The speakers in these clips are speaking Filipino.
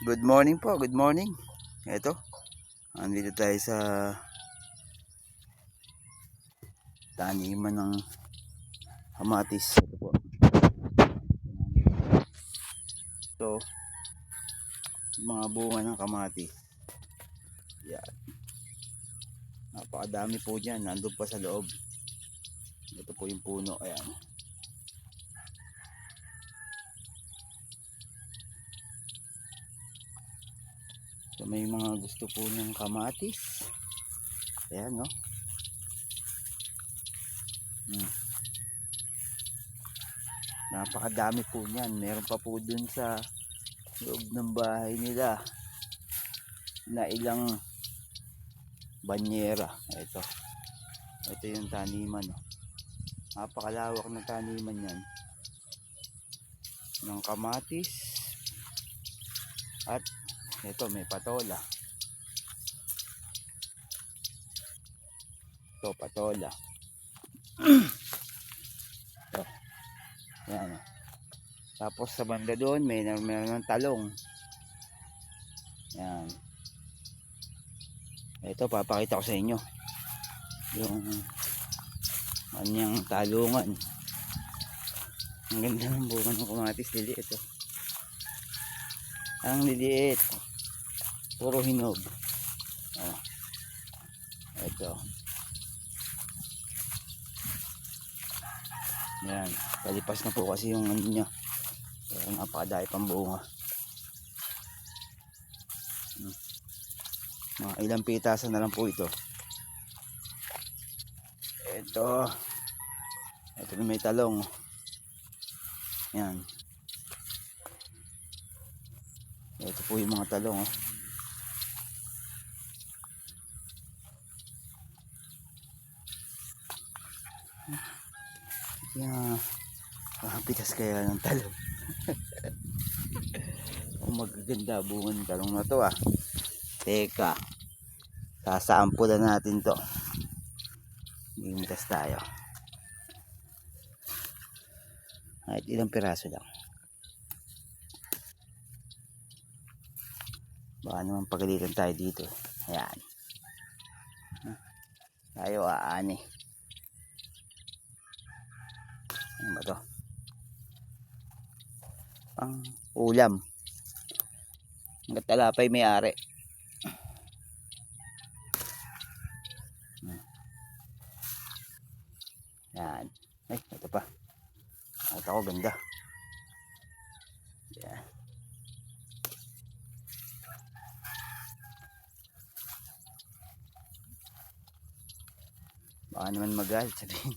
Good morning po, good morning. Ito, andito tayo sa taniman ng kamatis. Ito po. Ito, mga bunga ng kamatis. Yan. Napakadami po dyan, nandun pa sa loob. Ito po yung puno, ayan. So, may mga gusto po ng kamatis. Ayan, no? Napakadami po niyan. Meron pa po dun sa loob ng bahay nila na ilang banyera. Ito yung taniman, no? Napakalawak ng taniman yan ng kamatis. At ito, may patola. Ito, patola. Ito. Yan. Tapos sa banda doon, meron ng talong. Yan. Ito, papakita ko sa inyo yung kanyang talungan. Ang ganda ng bunga ng kamatis. Liliit, ito. Ang liliit. Puro hinog. Oh. Ito. Yan. Kalipas na po kasi yung ano niya. Pero napakadami pang bunga. Mga ilang pitasan na lang po ito. Ito. Ito na may talong. Yan. Ito po yung mga talong. Yan. Pitas kaya ng talong. Magaganda bunga ng talong na to ah. Teka. Sasaampulan natin to. Imitas tayo. Kahit ilang piraso lang. Baka naman pagalitan tayo dito. Ayan. Tayo aani. Ano ba to? Pang ulam. Hanggat talapay may ari. Yan. Ay, ito pa. Ito ko ganda. Yan. Baka naman magalit sabihin.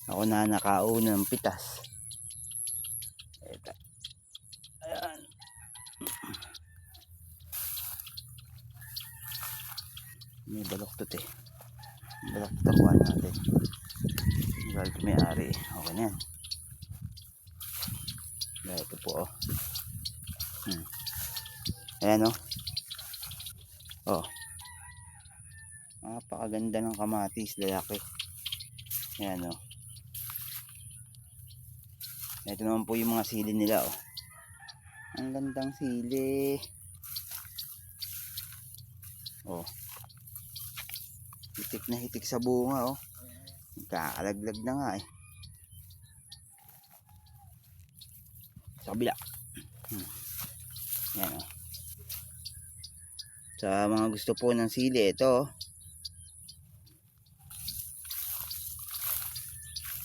Ako na nakauna ng pitas. Ito. Ayan. May baloktot eh. Baloktot ang kuha natin. Galit may ari. Okay na yan. Ito po oh. Ayan oh. Oh. Napakaganda ng kamatis, lalaki. Ayan oh. Ito naman po yung mga sili nila oh. Ang gandang sili. Oh. Hitik na hitik sa bunga oh. Kakalaglag na nga eh. Sa kabila. Yan oh. Sa mga gusto po ng sili, ito oh.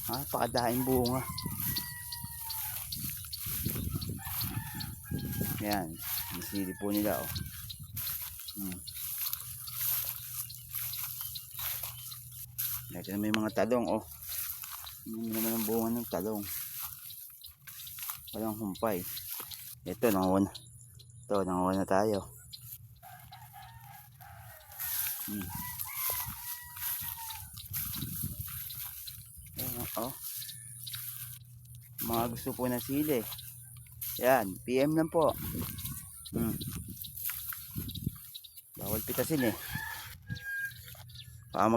Napakadaing bunga. Yan. Ang sili po nila oh. Ito na may mga talong oh. Hindi naman ang bunga ng talong. Walang humpay. Ito nanguha. Ito nanguha na tayo. Ayan oh. Mga gusto po ng sili. Yan, PM lang po. Bawal pitasin eh. Baka